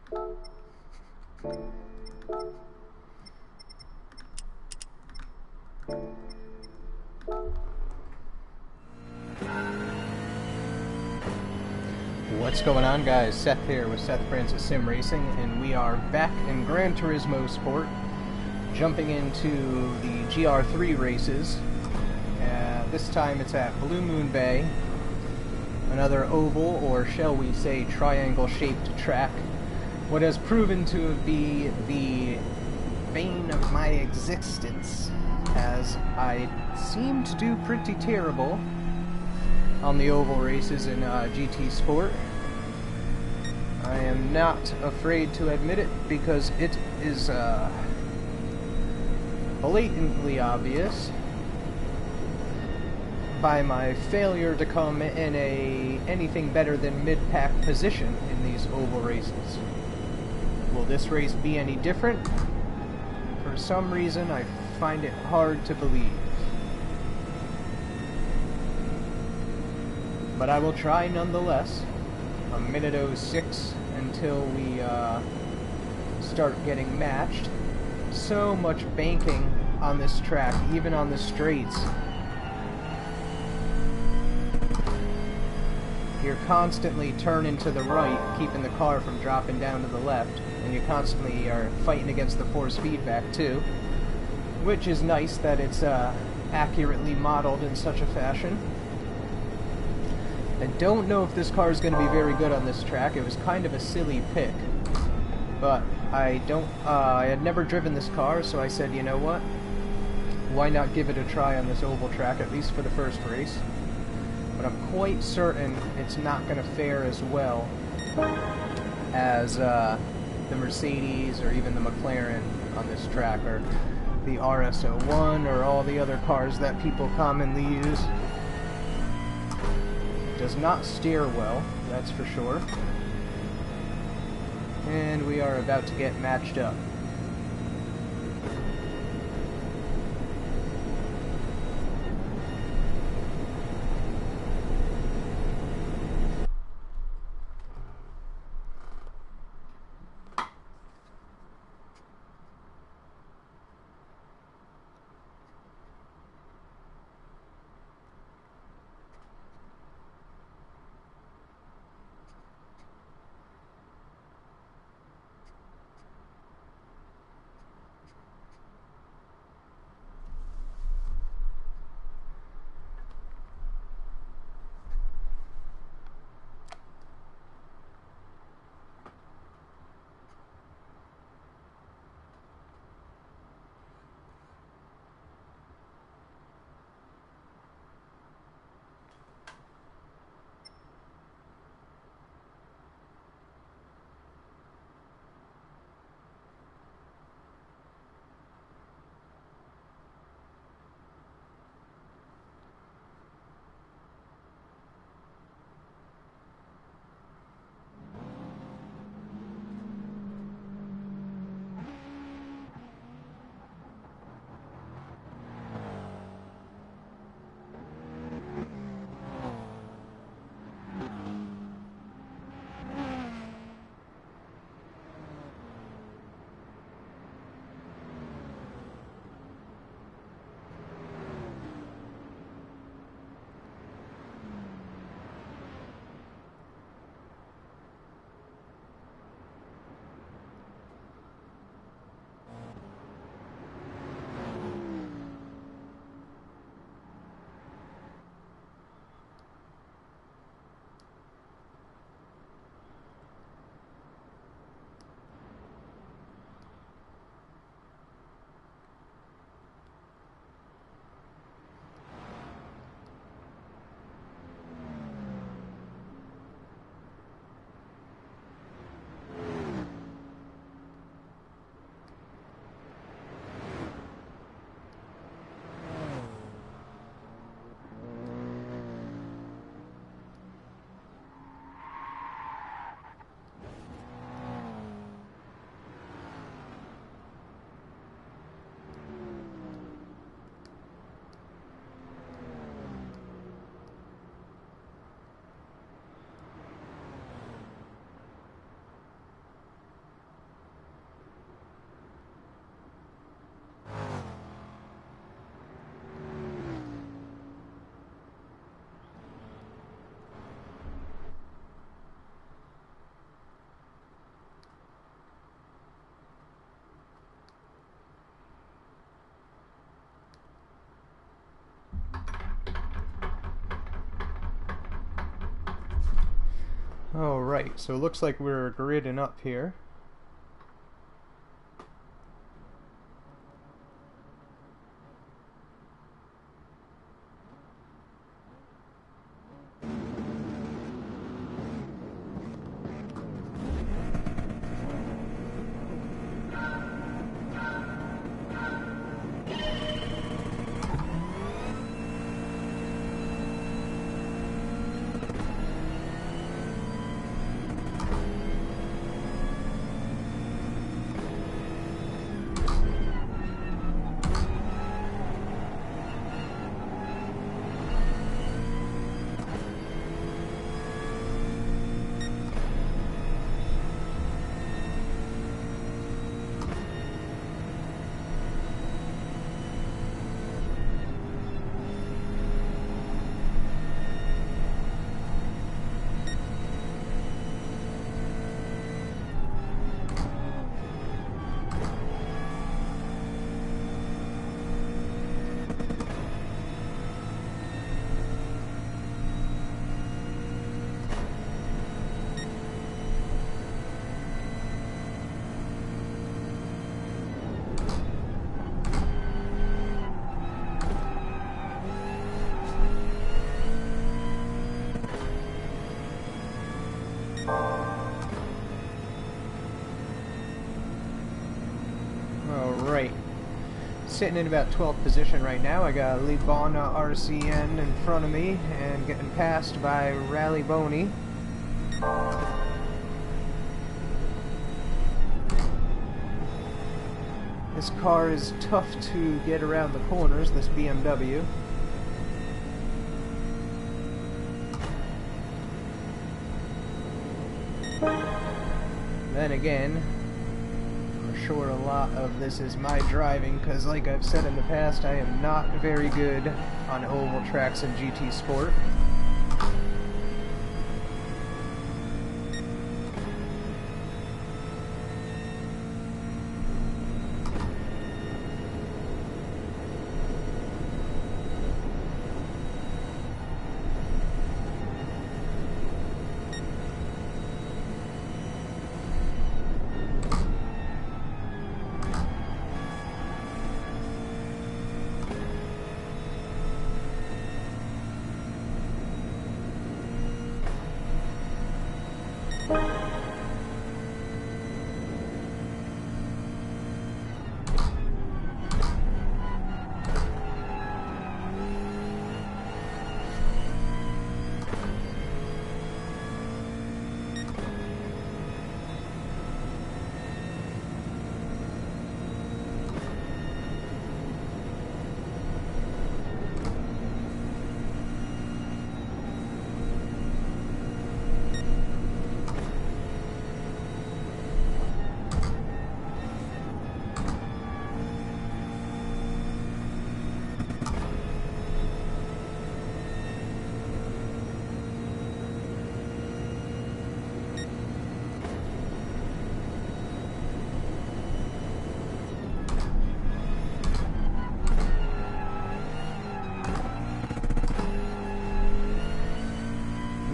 What's going on, guys? Seth here with Seth Francis Sim Racing, and we are back in Gran Turismo Sport, jumping into the Gr.3 races. This time it's at Blue Moon Bay, another oval, or shall we say triangle-shaped track. What has proven to be the bane of my existence, as I seem to do pretty terrible on the oval races in GT Sport. I am not afraid to admit it, because it is blatantly obvious by my failure to come in anything better than mid-pack position in these oval races. Will this race be any different? For some reason, I find it hard to believe. But I will try nonetheless. A minute 06 until we start getting matched. So much banking on this track, even on the straights. You're constantly turning to the right, keeping the car from dropping down to the left, and you constantly are fighting against the force feedback too, which is nice that it's accurately modeled in such a fashion. I don't know if this car is going to be very good on this track. It was kind of a silly pick, but I had never driven this car, so I said, you know what, why not give it a try on this oval track, at least for the first race. But I'm quite certain it's not going to fare as well as the Mercedes or even the McLaren on this track, or the RS01, or all the other cars that people commonly use. It does not steer well, that's for sure. And we are about to get matched up. Alright, so it looks like we're gridding up here. Alright, sitting in about 12th position right now. I got Libana RCN in front of me and getting passed by Rally Boney. This car is tough to get around the corners, this BMW. Then again, I'm sure a lot of this is my driving, because like I've said in the past, I am not very good on oval tracks in GT Sport.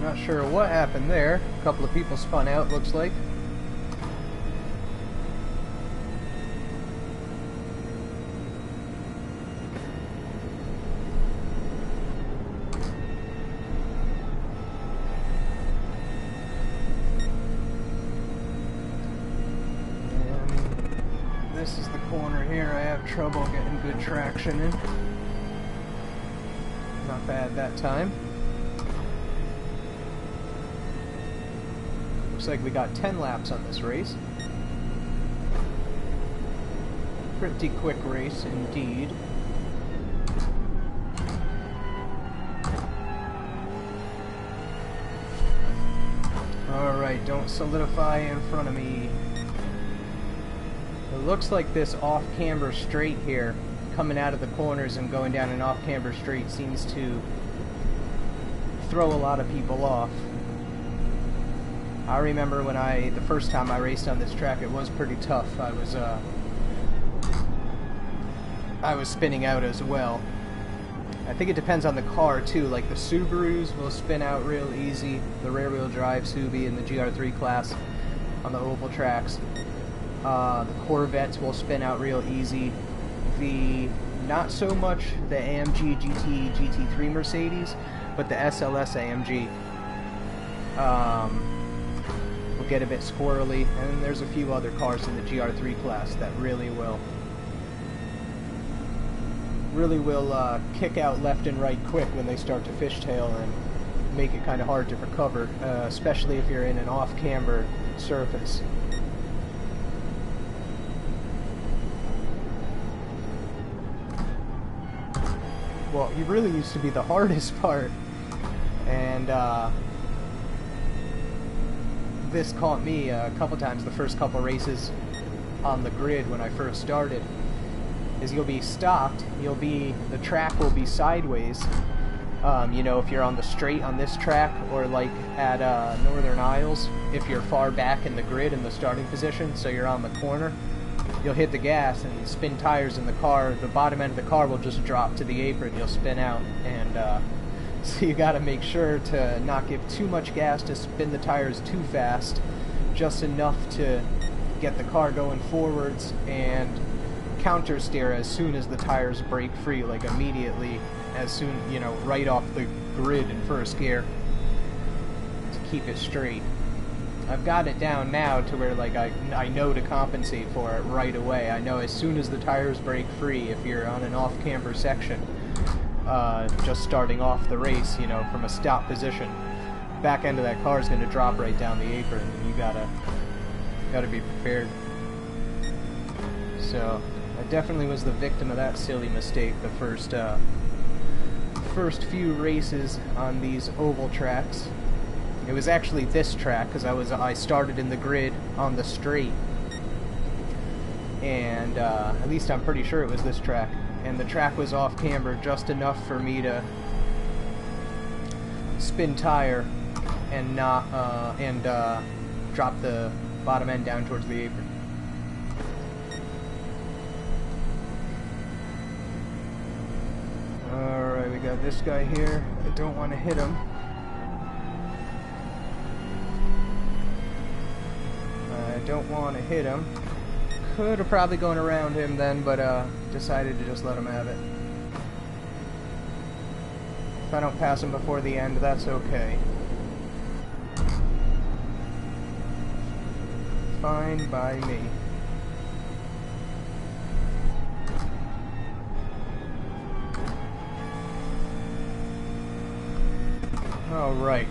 Not sure what happened there. A couple of people spun out, looks like. And this is the corner here I have trouble getting good traction in. Not bad that time. Looks like we got 10 laps on this race. Pretty quick race indeed. Alright, don't solidify in front of me. It looks like this off-camber straight here, coming out of the corners and going down an off-camber straight, seems to throw a lot of people off. I remember when the first time I raced on this track, it was pretty tough. I was spinning out as well. I think it depends on the car too. Like the Subarus will spin out real easy, the rear-wheel drive Subi in the Gr.3 class on the oval tracks. The Corvettes will spin out real easy. Not so much the AMG GT3 Mercedes, but the SLS AMG will get a bit squirrely, and there's a few other cars in the Gr.3 class that really will kick out left and right quick when they start to fishtail and make it kind of hard to recover, especially if you're in an off-camber surface. Well, it really used to be the hardest part, and this caught me a couple times the first couple races on the grid when I first started. Is you'll be stopped, the track will be sideways, you know, if you're on the straight on this track, or like at Northern Isles, if you're far back in the grid in the starting position, so you're on the corner, you'll hit the gas and spin tires in the car, the bottom end of the car will just drop to the apron, you'll spin out, and so you gotta make sure to not give too much gas to spin the tires too fast, just enough to get the car going forwards, and counter steer as soon as the tires break free, like immediately, as soon, you know, right off the grid in first gear, to keep it straight. I've got it down now to where, like, I know to compensate for it right away. I know as soon as the tires break free, if you're on an off-camber section, just starting off the race, you know, from a stop position, back end of that car is going to drop right down the apron, and you gotta be prepared. So I definitely was the victim of that silly mistake the first few races on these oval tracks. It was actually this track, because I started in the grid on the straight, and at least I'm pretty sure it was this track, and the track was off camber just enough for me to spin tire and not drop the bottom end down towards the apron. Alright, we got this guy here. I don't want to hit him. Could have probably gone around him then, but decided to just let him have it. If I don't pass him before the end, that's okay. Fine by me. Alright.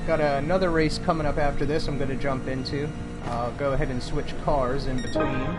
Got another race coming up after this I'm going to jump into. I'll go ahead and switch cars in between.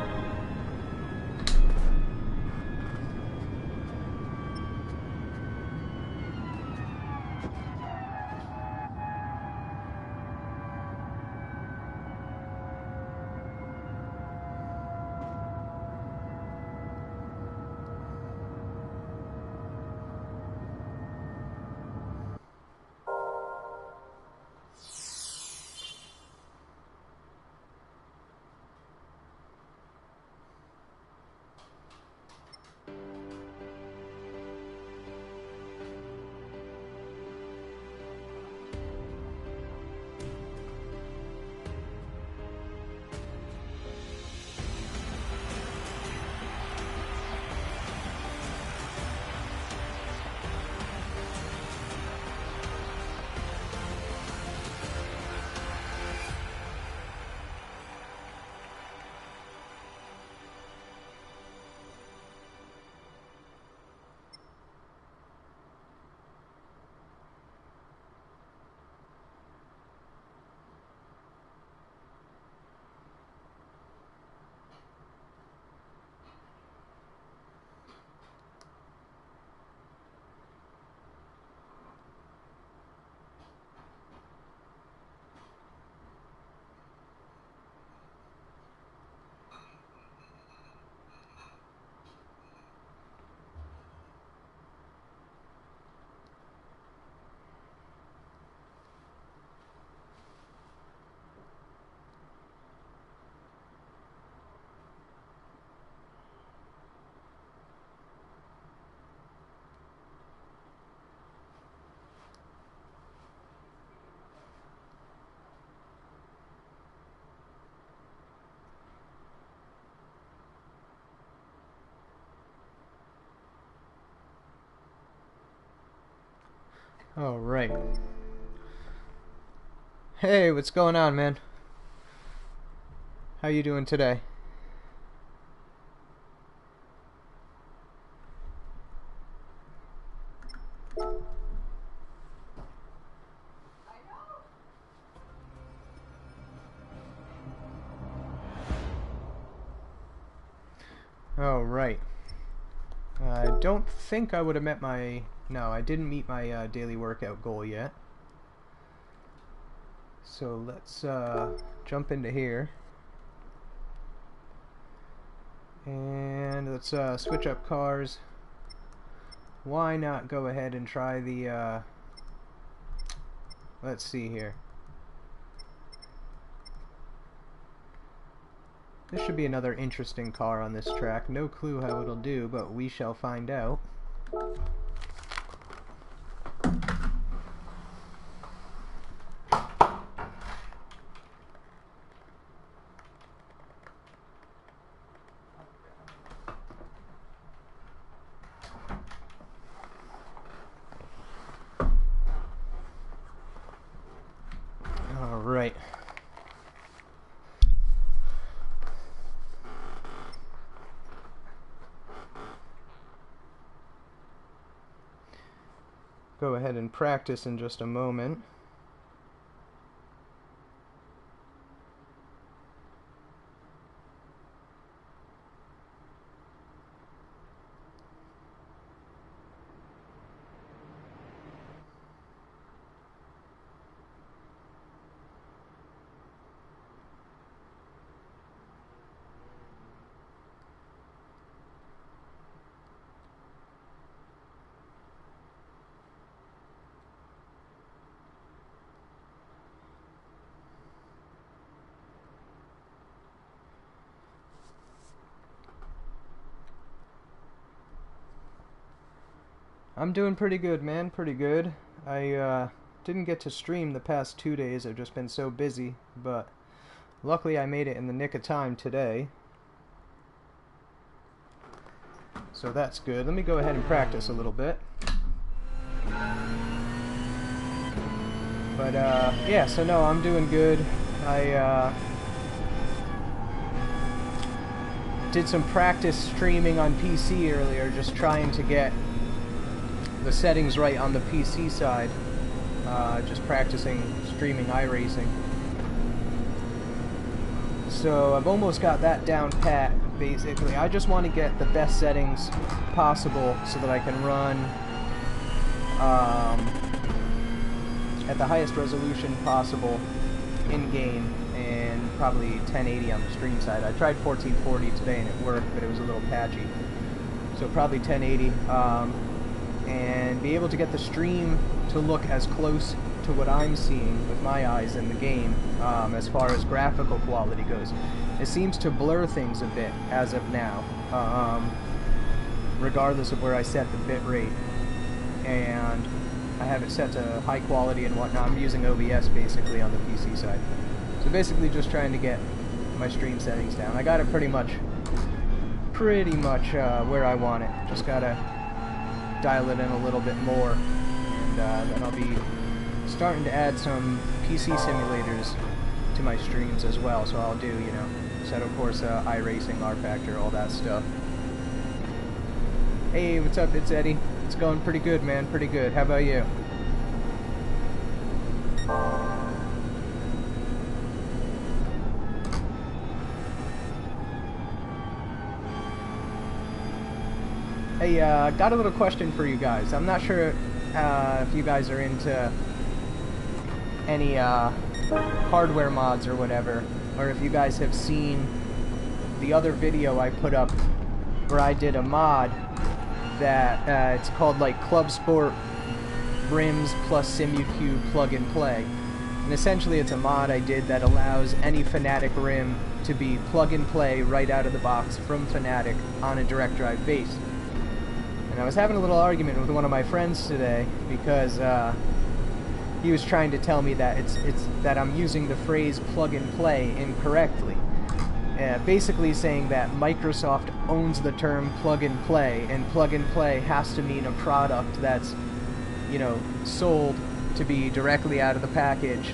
All right. Hey, what's going on, man? How you doing today? Oh, right. I don't think I would have met my... No, I didn't meet my daily workout goal yet. So let's jump into here. And let's switch up cars. Why not go ahead and try the... Let's see here. This should be another interesting car on this track. No clue how it'll do, but we shall find out. All right. Go ahead and practice in just a moment. I'm doing pretty good, man, pretty good. I didn't get to stream the past 2 days. I've just been so busy, but luckily I made it in the nick of time today. So that's good. Let me go ahead and practice a little bit. But yeah, so no, I'm doing good. I did some practice streaming on PC earlier, just trying to get the settings right on the PC side. Just practicing streaming iRacing. So I've almost got that down pat, basically. I just want to get the best settings possible so that I can run at the highest resolution possible in-game, and probably 1080 on the stream side. I tried 1440 today and it worked, but it was a little patchy. So probably 1080. And be able to get the stream to look as close to what I'm seeing with my eyes in the game, as far as graphical quality goes. It seems to blur things a bit as of now, regardless of where I set the bit rate. And I have it set to high quality and whatnot. I'm using OBS basically on the PC side. So basically just trying to get my stream settings down. I got it pretty much where I want it. Just gotta dial it in a little bit more, and then I'll be starting to add some PC simulators to my streams as well. So I'll do, you know, set of course iRacing, R Factor, all that stuff. Hey, what's up? It's Eddie. It's going pretty good, man. Pretty good. How about you? Hey, got a little question for you guys. I'm not sure if you guys are into any hardware mods or whatever, or if you guys have seen the other video I put up where I did a mod that it's called like Club Sport Rims plus SimuQ plug and play. And essentially it's a mod I did that allows any Fanatec rim to be plug and play right out of the box from Fanatec on a direct drive base. And I was having a little argument with one of my friends today because he was trying to tell me that it's that I'm using the phrase plug and play incorrectly. Basically saying that Microsoft owns the term plug and play has to mean a product that's you know, sold to be directly out of the package.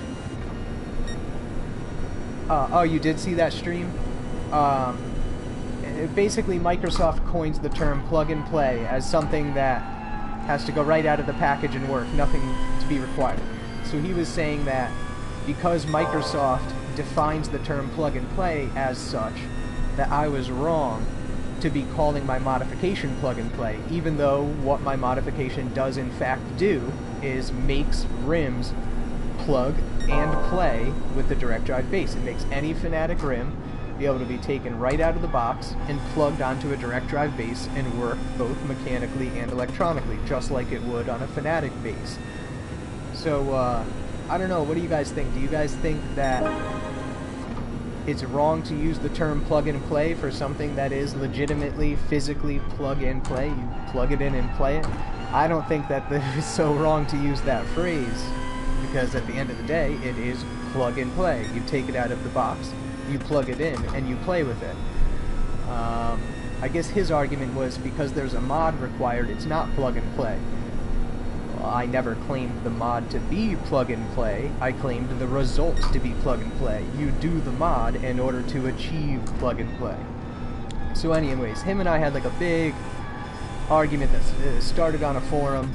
Oh, you did see that stream? Basically, Microsoft coins the term plug and play as something that has to go right out of the package and work, nothing to be required. So he was saying that because Microsoft defines the term plug and play as such, that I was wrong to be calling my modification plug and play, even though what my modification does in fact do is makes rims plug and play with the direct drive base. It makes any Fanatic rim be able to be taken right out of the box and plugged onto a direct drive base and work both mechanically and electronically, just like it would on a Fanatic base. So, I don't know, what do you guys think? Do you guys think that it's wrong to use the term plug and play for something that is legitimately, physically plug and play? You plug it in and play it? I don't think that it's so wrong to use that phrase, because at the end of the day, it is plug and play. You take it out of the box, you plug it in, and you play with it. I guess his argument was because there's a mod required, it's not plug and play. Well, I never claimed the mod to be plug and play. I claimed the results to be plug and play. You do the mod in order to achieve plug and play. So anyways, him and I had like a big argument that started on a forum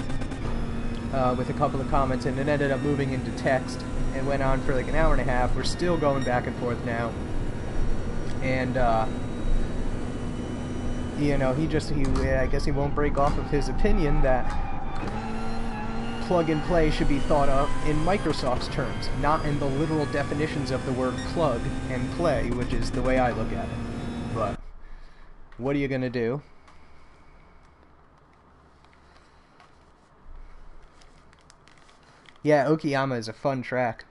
with a couple of comments, and it ended up moving into text and went on for like an hour and a half. We're still going back and forth now, and you know, I guess he won't break off of his opinion that plug and play should be thought of in Microsoft's terms, not in the literal definitions of the word plug and play, which is the way I look at it. But what are you gonna do? Yeah, Okayama is a fun track.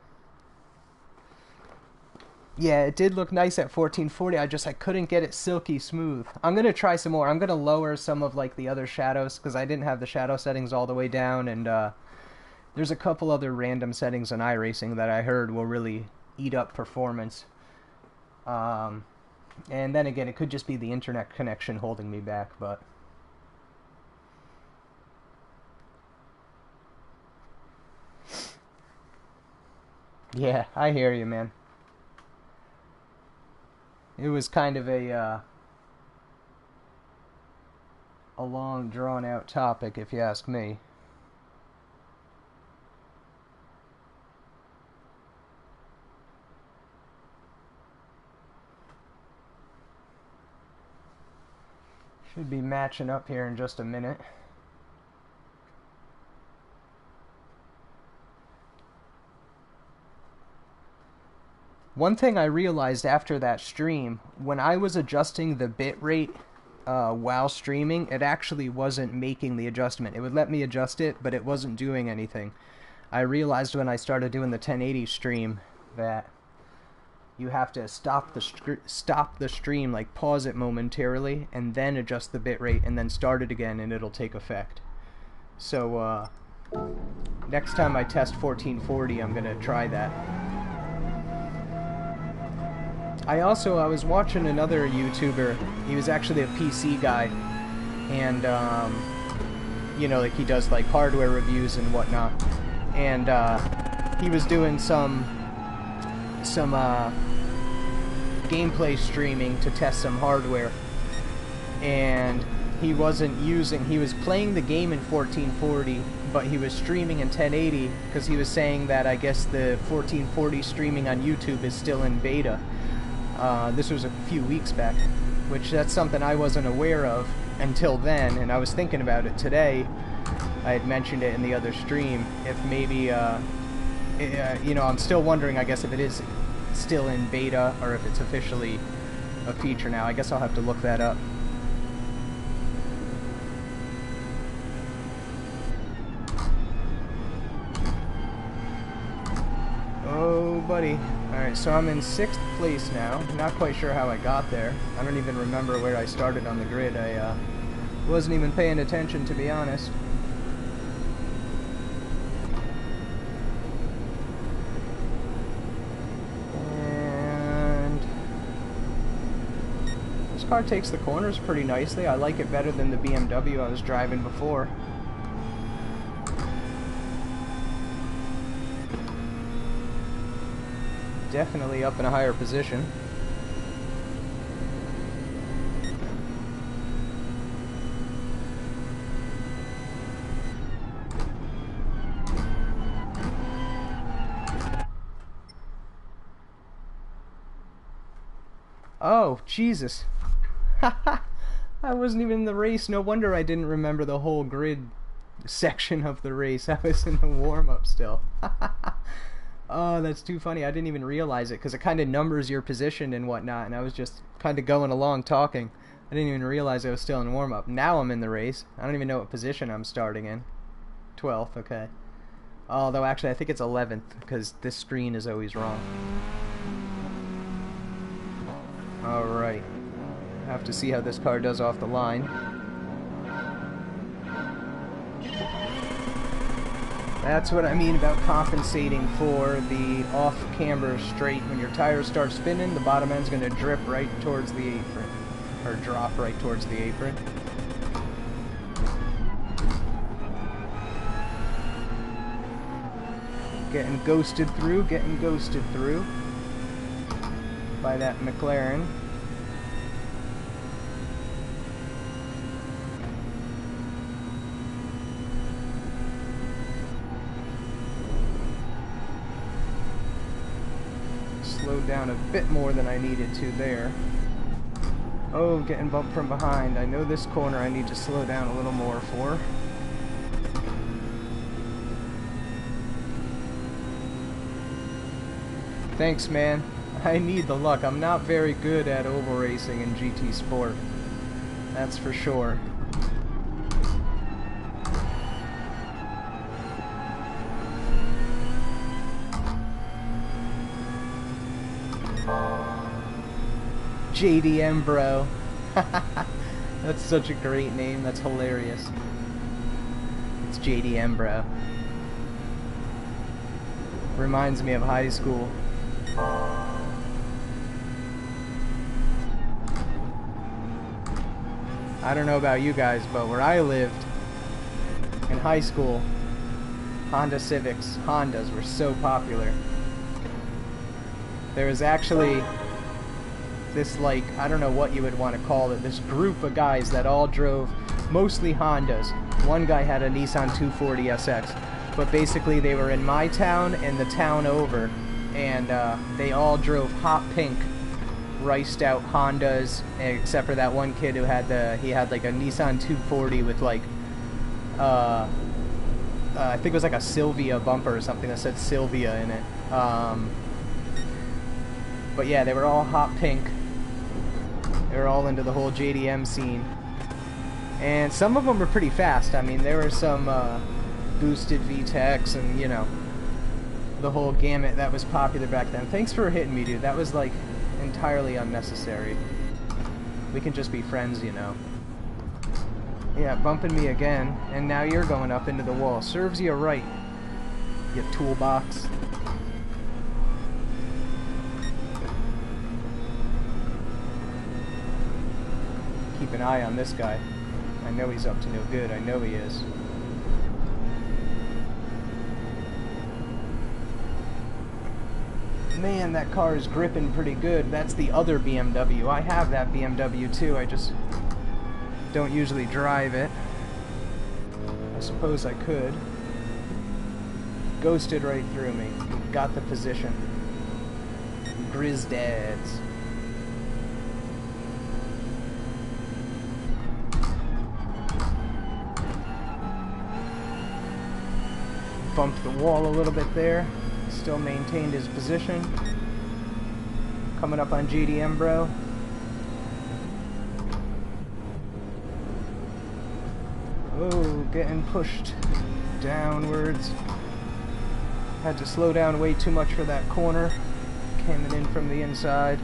Yeah, it did look nice at 1440. I couldn't get it silky smooth. I'm gonna try some more. I'm gonna lower some of like the other shadows because I didn't have the shadow settings all the way down, and there's a couple other random settings in iRacing that I heard will really eat up performance. And then again, it could just be the internet connection holding me back, but yeah, I hear you, man. It was kind of a long, drawn-out topic, if you ask me. Should be matching up here in just a minute. One thing I realized after that stream, when I was adjusting the bit rate while streaming, it actually wasn't making the adjustment. It would let me adjust it, but it wasn't doing anything. I realized when I started doing the 1080 stream that you have to stop the stream, like pause it momentarily, and then adjust the bit rate, and then start it again, and it'll take effect. So next time I test 1440, I'm gonna try that. I was watching another YouTuber. He was actually a PC guy, and you know, like he does like hardware reviews and whatnot. And he was doing some gameplay streaming to test some hardware, and he was playing the game in 1440, but he was streaming in 1080 because he was saying that I guess the 1440 streaming on YouTube is still in beta. This was a few weeks back, which that's something I wasn't aware of until then, and I was thinking about it today. I had mentioned it in the other stream, if maybe, you know, I'm still wondering, I guess, if it is still in beta, or if it's officially a feature now. I guess I'll have to look that up. Oh, buddy. Alright, so I'm in 6th place now. Not quite sure how I got there. I don't even remember where I started on the grid. I wasn't even paying attention, to be honest. And this car takes the corners pretty nicely. I like it better than the BMW I was driving before. definitely up in a higher position. Oh, Jesus. I wasn't even in the race. No wonder I didn't remember the whole grid section of the race. I was in the warm-up still. Oh, that's too funny. I didn't even realize it because it kind of numbers your position and whatnot, and I was just kind of going along talking. I didn't even realize I was still in warm-up. Now I'm in the race. I don't even know what position I'm starting in. 12th, okay. Although, actually, I think it's 11th because this screen is always wrong. Alright. Have to see how this car does off the line. That's what I mean about compensating for the off-camber straight. When your tires start spinning, the bottom end's going to drip right towards the apron. Or drop right towards the apron. Getting ghosted through by that McLaren. Slowed down a bit more than I needed to there. Oh, getting bumped from behind. I know this corner I need to slow down a little more for. Thanks, man. I need the luck. I'm not very good at oval racing in GT Sport. That's for sure. JDM, bro. That's such a great name. That's hilarious. It's JDM, bro. Reminds me of high school. I don't know about you guys, but where I lived in high school, Honda Civics, Hondas were so popular. There was actually this, like, I don't know what you would want to call it, this group of guys that all drove mostly Hondas. One guy had a Nissan 240 SX, but basically they were in my town and the town over, and they all drove hot pink riced out Hondas, except for that one kid who had like a Nissan 240 with like I think it was like a Sylvia bumper or something that said Sylvia in it. But yeah, they were all hot pink. They were all into the whole JDM scene, and some of them were pretty fast. I mean, there were some boosted VTECs and, you know, the whole gamut that was popular back then. Thanks for hitting me, dude. That was like entirely unnecessary. We can just be friends, you know. Yeah, bumping me again, and now you're going up into the wall. Serves you right, you toolbox. Keep an eye on this guy. I know he's up to no good. I know he is. Man, that car is gripping pretty good. That's the other BMW. I have that BMW too. I just don't usually drive it. I suppose I could. Ghosted right through me. Got the position. Grizz dads. Bumped the wall a little bit there. Still maintained his position. Coming up on GDM, bro. Oh, getting pushed downwards. Had to slow down way too much for that corner. Coming in from the inside.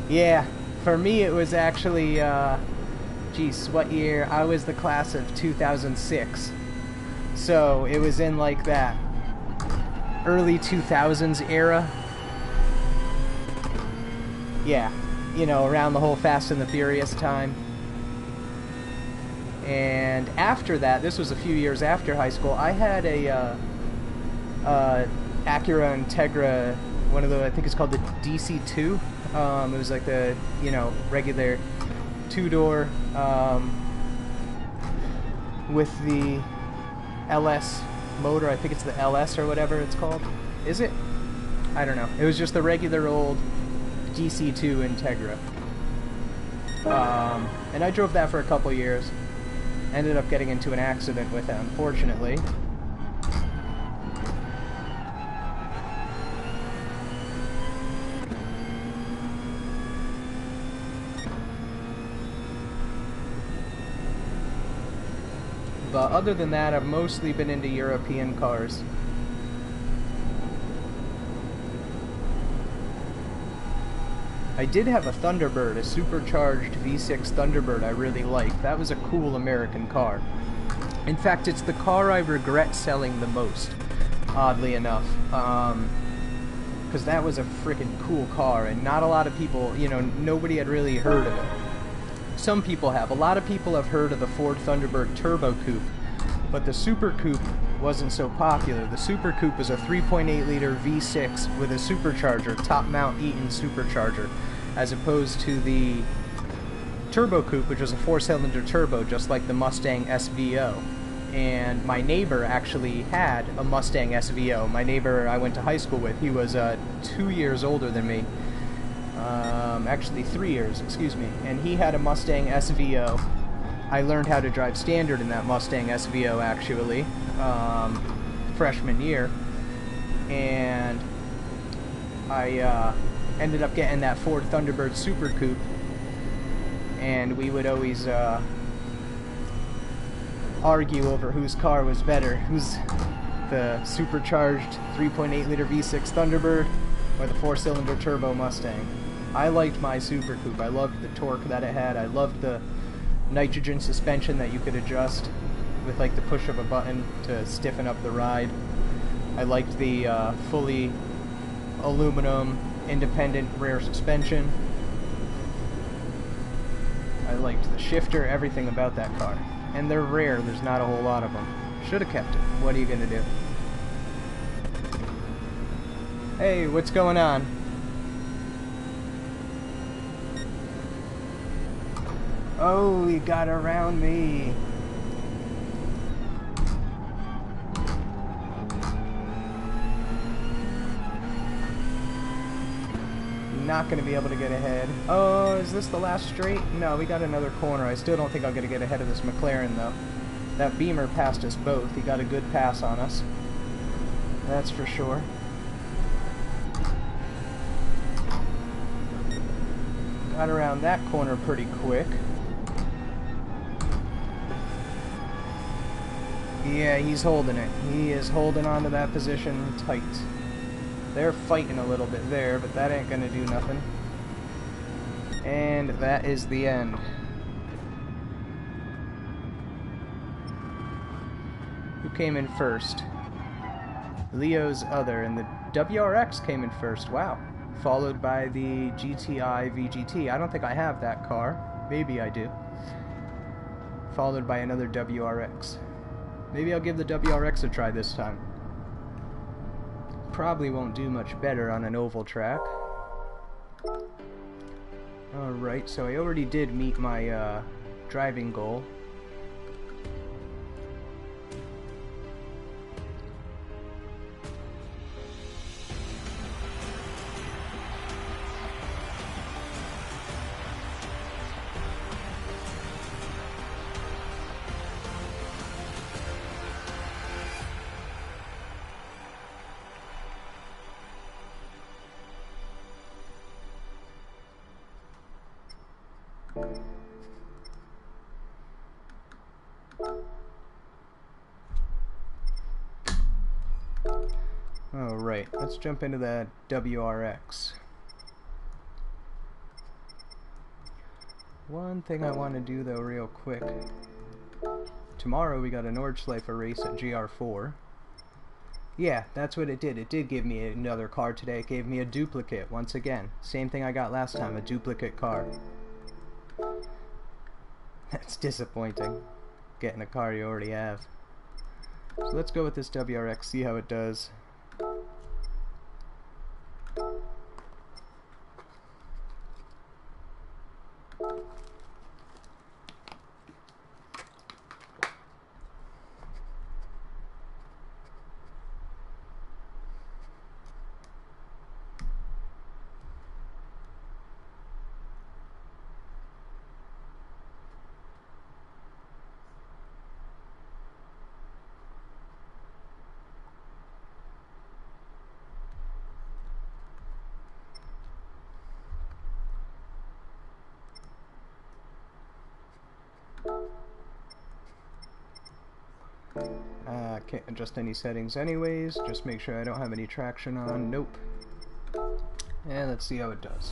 Yeah, for me it was actually, geez, what year? I was the class of 2006. So it was in like that early 2000s era. Yeah, you know, around the whole Fast and the Furious time. And after that, this was a few years after high school, I had a Acura Integra, one of the, I think it's called the DC2. It was like the, you know, regular two-door with the LS motor. I think it's the LS or whatever it's called. Is it? I don't know. It was just the regular old DC2 Integra. And I drove that for a couple years. Ended up getting into an accident with it, unfortunately. But other than that, I've mostly been into European cars. I did have a Thunderbird, a supercharged V6 Thunderbird I really liked. That was a cool American car. In fact, it's the car I regret selling the most, oddly enough. Because that was a freaking cool car, and not a lot of people, you know, nobody had really heard of it. Some people have. A lot of people have heard of the Ford Thunderbird Turbo Coupe, but the Super Coupe wasn't so popular. The Super Coupe is a 3.8 liter V6 with a supercharger, top mount Eaton supercharger, as opposed to the Turbo Coupe, which was a 4-cylinder turbo, just like the Mustang SVO. And my neighbor actually had a Mustang SVO. My neighbor I went to high school with, he was 2 years older than me. Actually 3 years, excuse me. And he had a Mustang SVO. I learned how to drive standard in that Mustang SVO, actually, freshman year. And I ended up getting that Ford Thunderbird Super Coupe. And we would always argue over whose car was better. Who's the supercharged 3.8 liter V6 Thunderbird or the 4-cylinder turbo Mustang. I liked my Super Coupe. I loved the torque that it had. I loved the nitrogen suspension that you could adjust with like the push of a button to stiffen up the ride. I liked the fully aluminum independent rear suspension. I liked the shifter, everything about that car. And they're rare, there's not a whole lot of them. Should have kept it. What are you gonna do? Hey, what's going on? Oh, he got around me. Not going to be able to get ahead. Oh, is this the last straight? No, we got another corner. I still don't think I'm going to get ahead of this McLaren, though. That Beamer passed us both. He got a good pass on us. That's for sure. Got around that corner pretty quick. Yeah, he's holding it. He is holding on to that position tight. They're fighting a little bit there, but that ain't gonna do nothing. And that is the end. Who came in first? Leo's other, and the WRX came in first. Wow. Followed by the GTI VGT. I don't think I have that car. Maybe I do. Followed by another WRX. Maybe I'll give the WRX a try this time. Probably won't do much better on an oval track. Alright, so I already did meet my driving goal. Alright, let's jump into the WRX. One thing I want to do though real quick. Tomorrow we got a Nordschleife race at Gr.4. Yeah, that's what it did. It did give me another car today. It gave me a duplicate once again. Same thing I got last time, a duplicate car. That's disappointing. Getting a car you already have. So let's go with this WRX, see how it does. Can't adjust any settings anyways, just make sure I don't have any traction on. Nope. And let's see how it does.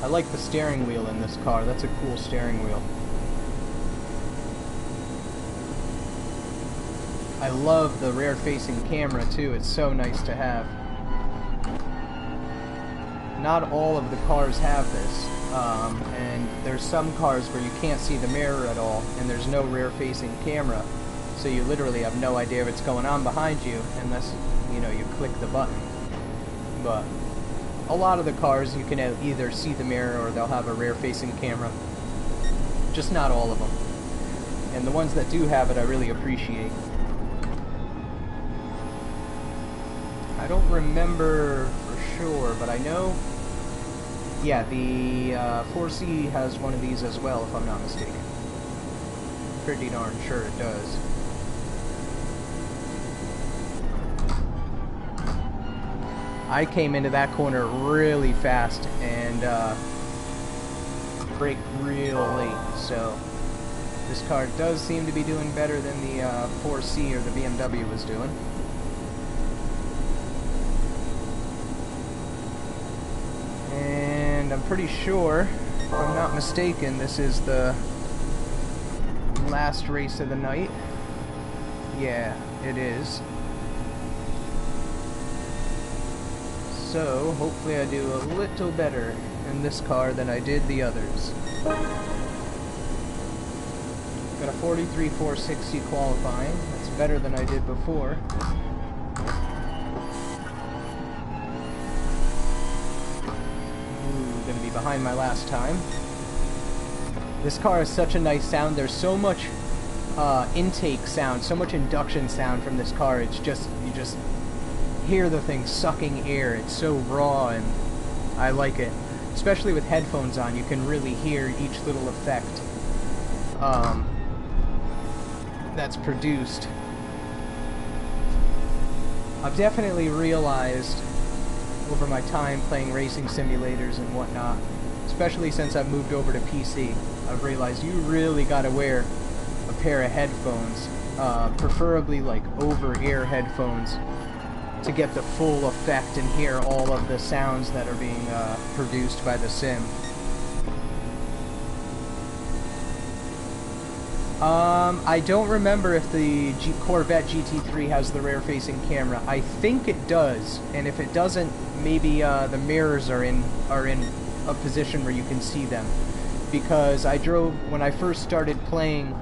I like the steering wheel in this car. That's a cool steering wheel. I love the rear-facing camera too. It's so nice to have. Not all of the cars have this, and there's some cars where you can't see the mirror at all, and there's no rear-facing camera, so you literally have no idea what's going on behind you unless, you know, you click the button. But a lot of the cars you can either see the mirror or they'll have a rear-facing camera. Just not all of them. And the ones that do have it I really appreciate. I don't remember for sure, but I know, yeah, the 4C has one of these as well, if I'm not mistaken. Pretty darn sure it does. I came into that corner really fast and braked real late, so this car does seem to be doing better than the 4C or the BMW was doing. And I'm pretty sure, if I'm not mistaken, this is the last race of the night. Yeah, it is. So, hopefully I do a little better in this car than I did the others. Got a 43.460 qualifying. That's better than I did before. Gonna be behind my last time. This car has such a nice sound. There's so much intake sound, so much induction sound from this car. It's just, you just hear the thing sucking air. It's so raw, and I like it. Especially with headphones on, you can really hear each little effect that's produced. I've definitely realized over my time playing racing simulators and whatnot, especially since I've moved over to PC, I've realized you really gotta wear a pair of headphones, preferably like over-ear headphones, to get the full effect and hear all of the sounds that are being produced by the sim. I don't remember if the Corvette GT3 has the rear-facing camera. I think it does, and if it doesn't, maybe the mirrors are in a position where you can see them. Because when I first started playing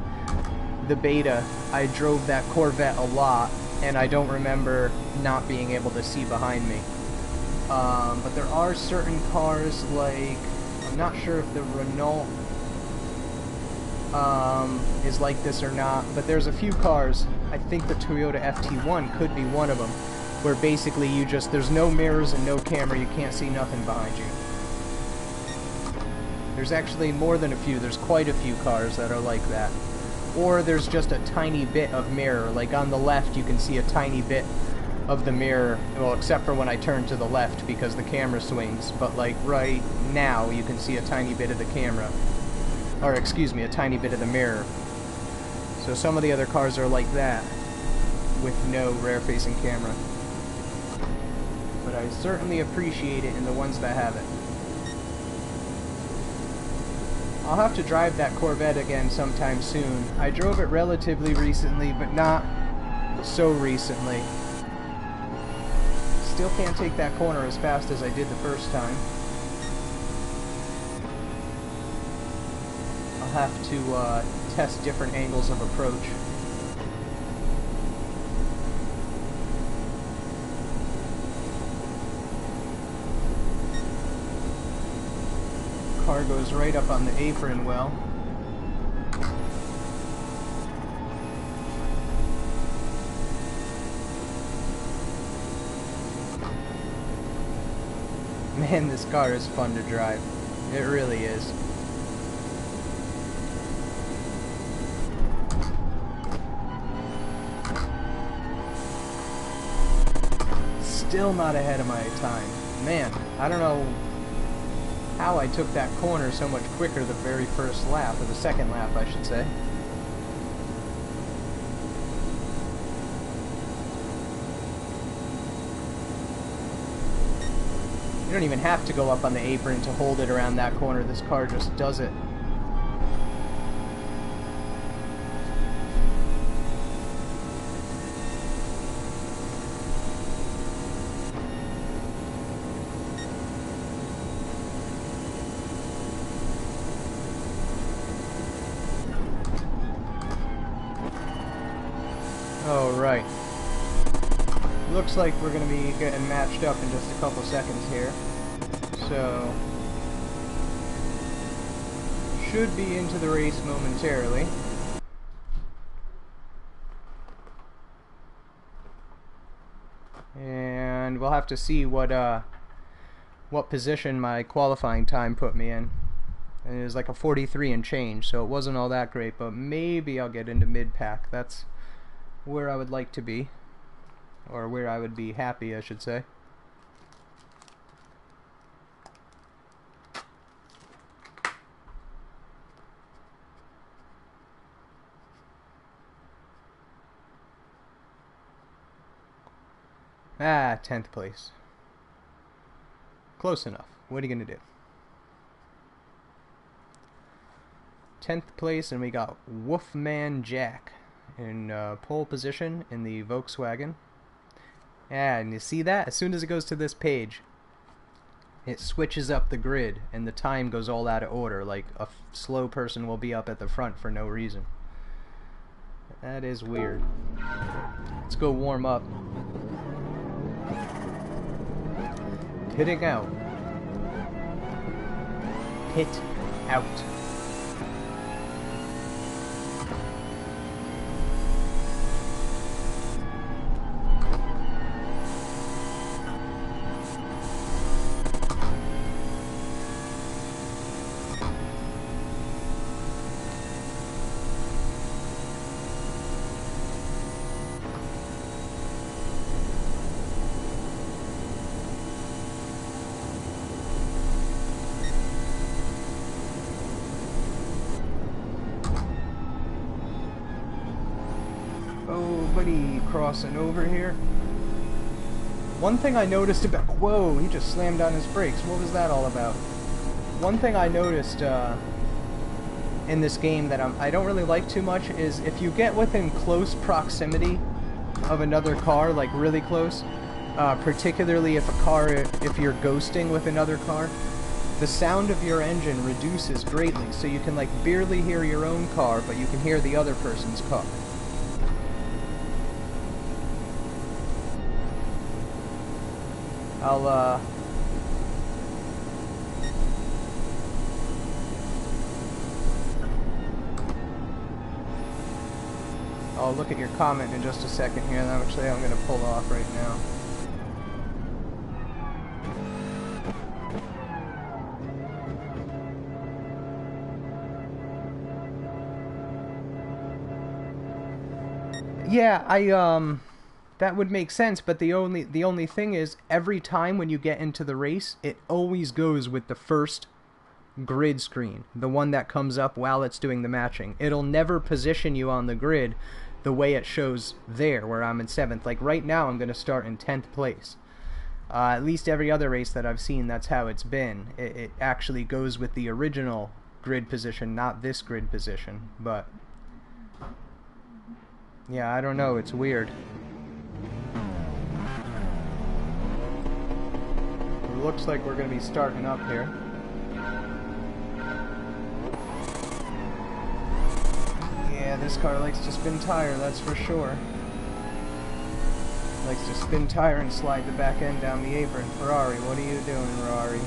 the beta, I drove that Corvette a lot, and I don't remember not being able to see behind me. But there are certain cars, like, I'm not sure if the Renault is like this or not, but there's a few cars, I think the Toyota FT1 could be one of them, where basically there's no mirrors and no camera, you can't see nothing behind you. There's actually more than a few, there's quite a few cars that are like that. Or there's just a tiny bit of mirror, like on the left you can see a tiny bit of the mirror, well, except for when I turn to the left because the camera swings, but like right now you can see a tiny bit of the camera. Or excuse me, a tiny bit of the mirror. So some of the other cars are like that, with no rear-facing camera. I certainly appreciate it in the ones that have it. I'll have to drive that Corvette again sometime soon. I drove it relatively recently, but not so recently. Still can't take that corner as fast as I did the first time. I'll have to test different angles of approach. Car goes right up on the apron well. Man, this car is fun to drive. It really is. Still not ahead of my time. Man, I don't know how I took that corner so much quicker the very first lap, or the second lap I should say. You don't even have to go up on the apron to hold it around that corner, this car just does it. Oh, right. Looks like we're going to be getting matched up in just a couple seconds here. So, should be into the race momentarily. And we'll have to see what position my qualifying time put me in. And it was like a 43 and change, so it wasn't all that great, but maybe I'll get into mid-pack. That's where I would like to be, or where I would be happy, I should say. Ah, 10th place. Close enough. What are you gonna do? 10th place, and we got Wolfman Jack in pole position in the Volkswagen. And you see that? As soon as it goes to this page, it switches up the grid and the time goes all out of order, like a slow person will be up at the front for no reason. That is weird. Let's go warm up. Pitting out. Pit out. Buddy crossing over here. One thing I noticed about... Whoa, he just slammed on his brakes. What was that all about? One thing I noticed in this game that I don't really like too much is if you get within close proximity of another car, like really close, particularly if you're ghosting with another car, the sound of your engine reduces greatly, so you can like barely hear your own car, but you can hear the other person's car. I'll look at your comment in just a second here, and actually I'm going to pull off right now. Yeah, that would make sense, but the only thing is, every time when you get into the race, it always goes with the first grid screen, the one that comes up while it's doing the matching. It'll never position you on the grid the way it shows there, where I'm in 7th. Like right now, I'm going to start in 10th place. At least every other race that I've seen, that's how it's been. It actually goes with the original grid position, not this grid position. But yeah, I don't know, it's weird. It looks like we're going to be starting up here. Yeah, this car likes to spin tire, that's for sure. Likes to spin tire and slide the back end down the apron. Ferrari, what are you doing, Ferrari?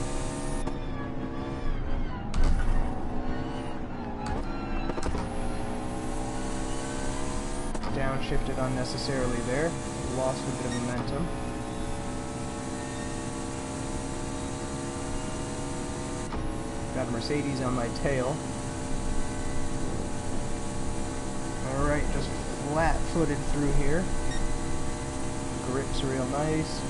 Downshifted unnecessarily there. Lost a bit of momentum. Got a Mercedes on my tail. Alright, just flat-footed through here. Grip's real nice.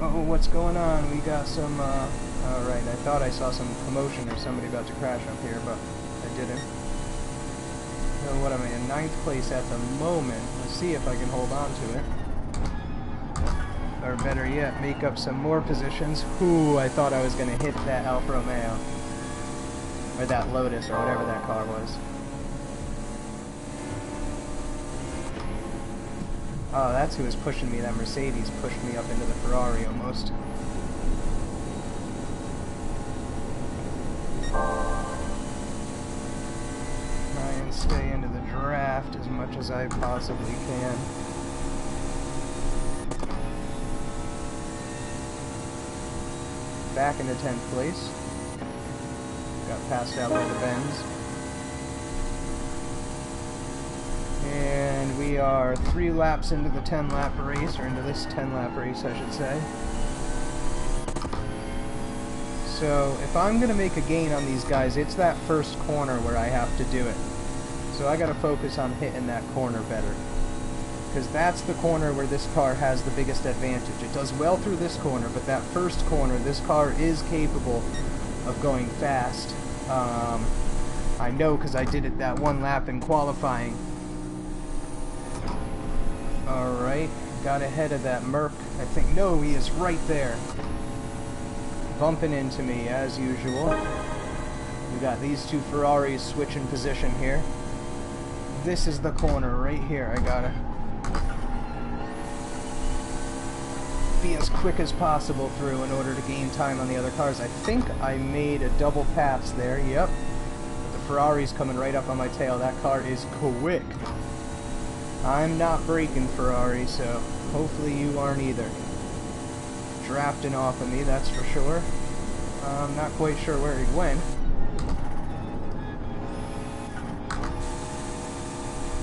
Oh, what's going on? We got some, alright, I thought I saw some commotion or somebody about to crash up here, but I didn't. So what am I, in 9th place at the moment? Let's see if I can hold on to it. Or better yet, make up some more positions. Ooh, I thought I was going to hit that Alfa Romeo. Or that Lotus, or whatever that car was. Oh, that's who was pushing me. That Mercedes pushed me up into the Ferrari almost. Try and stay into the draft as much as I possibly can. Back into 10th place. Got passed out by the Benz. And we are 3 laps into the 10-lap race, or into this 10-lap race, I should say. So, if I'm going to make a gain on these guys, it's that first corner where I have to do it. So I got to focus on hitting that corner better. Because that's the corner where this car has the biggest advantage. It does well through this corner, but that first corner, this car is capable of going fast. I know because I did it that one lap in qualifying. Alright, got ahead of that Merc. I think, no, he is right there. Bumping into me, as usual. We got these 2 Ferraris switching position here. This is the corner right here. I gotta be as quick as possible through in order to gain time on the other cars. I think I made a double pass there. Yep. The Ferrari's coming right up on my tail. That car is quick. I'm not braking, Ferrari, so hopefully you aren't either. Drafting off of me, that's for sure. I'm not quite sure where he went.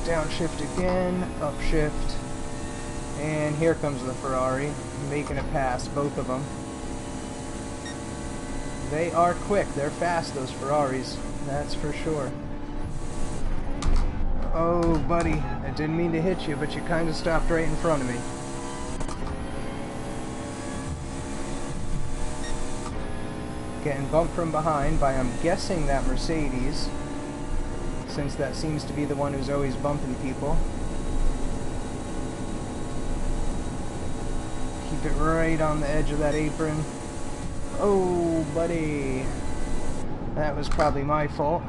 Downshift again, upshift. And here comes the Ferrari, making a pass, both of them. They are quick, they're fast, those Ferraris, that's for sure. Oh, buddy, I didn't mean to hit you, but you kind of stopped right in front of me. Getting bumped from behind by, I'm guessing, that Mercedes, since that seems to be the one who's always bumping people. Keep it right on the edge of that apron. Oh, buddy. That was probably my fault.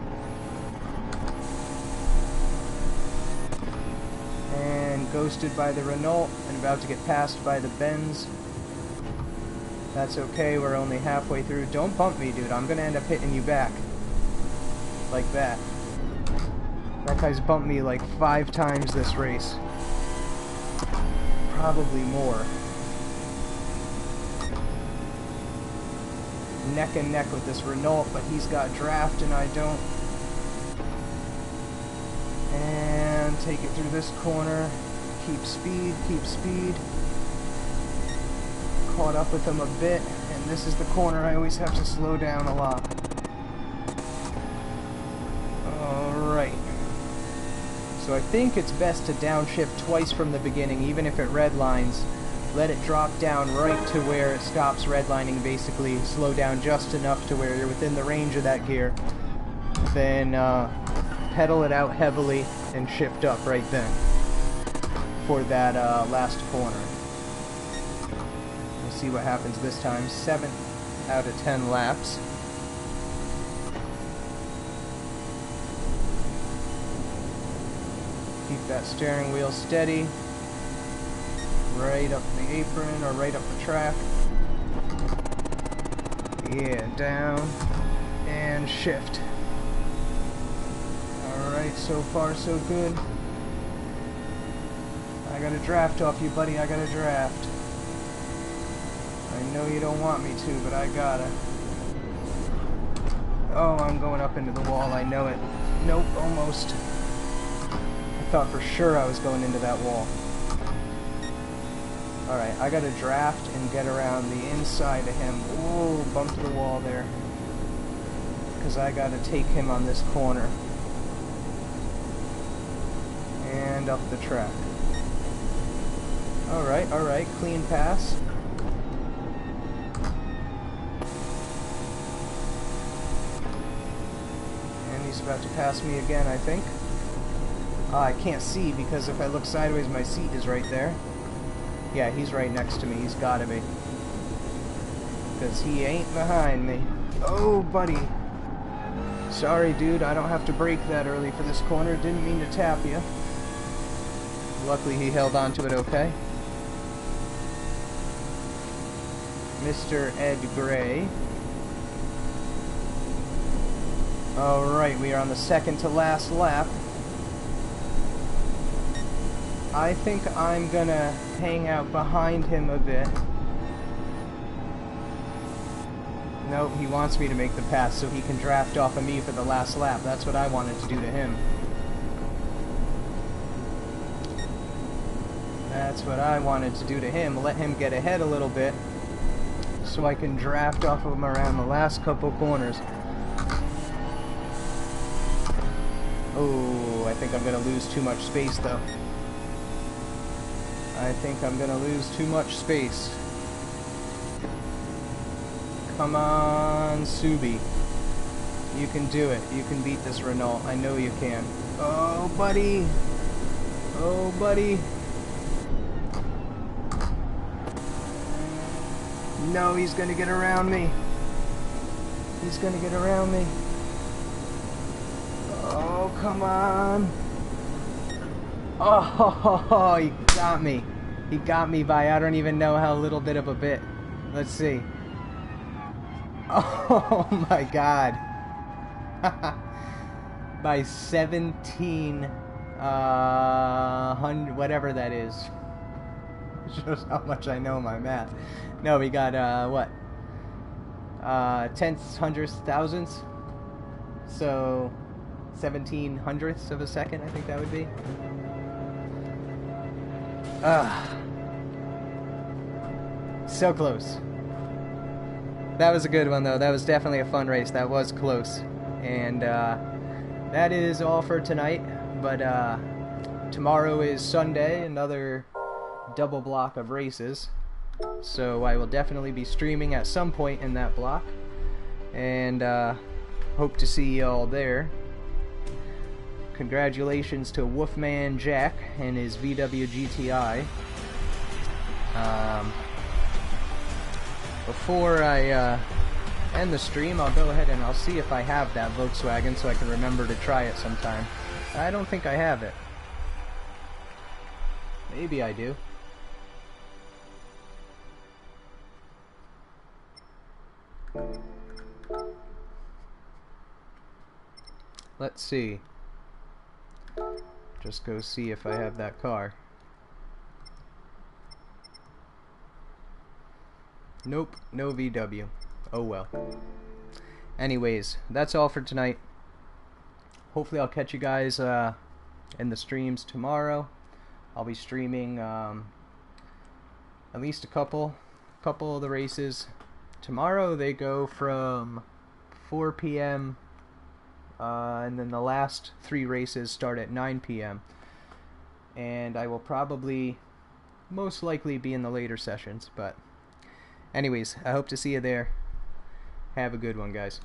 And ghosted by the Renault and about to get passed by the Benz. That's okay, we're only halfway through. Don't bump me, dude. I'm gonna end up hitting you back. Like that. That guy's bumped me like 5 times this race. Probably more. Neck and neck with this Renault, but he's got draft and I don't. And take it through this corner. Keep speed, keep speed. Caught up with him a bit, and this is the corner I always have to slow down a lot. Alright. So I think it's best to downshift twice from the beginning, even if it redlines. Let it drop down right to where it stops redlining, basically. Slow down just enough to where you're within the range of that gear. Then pedal it out heavily and shift up right then for that last corner. We'll see what happens this time. 7 out of 10 laps. Keep that steering wheel steady. Right up the apron, or right up the track. Yeah, down. And shift. Alright, so far so good. I got a draft off you, buddy. I got a draft. I know you don't want me to, but I gotta. Oh, I'm going up into the wall. I know it. Nope, almost. I thought for sure I was going into that wall. Alright, I gotta draft and get around the inside of him. Ooh, bumped the wall there. Because I gotta take him on this corner. And up the track. Alright, clean pass. And he's about to pass me again, I think. I can't see because if I look sideways, my seat is right there. Yeah, he's right next to me. He's gotta be. Because he ain't behind me. Oh, buddy. Sorry, dude. I don't have to brake that early for this corner. Didn't mean to tap you. Luckily, he held on to it okay. Mr. Ed Gray. Alright, we are on the second to last lap. I think I'm gonna hang out behind him a bit. Nope, he wants me to make the pass so he can draft off of me for the last lap. That's what I wanted to do to him. That's what I wanted to do to him. Let him get ahead a little bit so I can draft off of him around the last couple corners. Oh, I think I'm gonna lose too much space though. I think I'm gonna lose too much space. Come on, Subi. You can do it. You can beat this Renault. I know you can. Oh, buddy. Oh, buddy. No, he's gonna get around me. He's gonna get around me. Oh, come on. Oh, he got me. He got me by I don't even know how little bit of a bit. Let's see. Oh my god. By 1700, whatever that is. Shows how much I know my math. No, we got, what? Tenths, hundredths, thousandths. So, 1700ths of a second, I think that would be. So close. That was a good one, though. That was definitely a fun race. That was close. And that is all for tonight. But tomorrow is Sunday, another double block of races. So I will definitely be streaming at some point in that block. And hope to see you all there. Congratulations to Wolfman Jack and his VW GTI. Before I end the stream, I'll go ahead and I'll see if I have that Volkswagen so I can remember to try it sometime. I don't think I have it. Maybe I do. Let's see. Just go see if I have that car. Nope, no VW. Oh well. Anyways, that's all for tonight. Hopefully I'll catch you guys in the streams tomorrow. I'll be streaming at least a couple of the races. Tomorrow they go from 4 p.m. And then the last 3 races start at 9 p.m. And I will probably most likely be in the later sessions, but anyways, I hope to see you there. Have a good one, guys.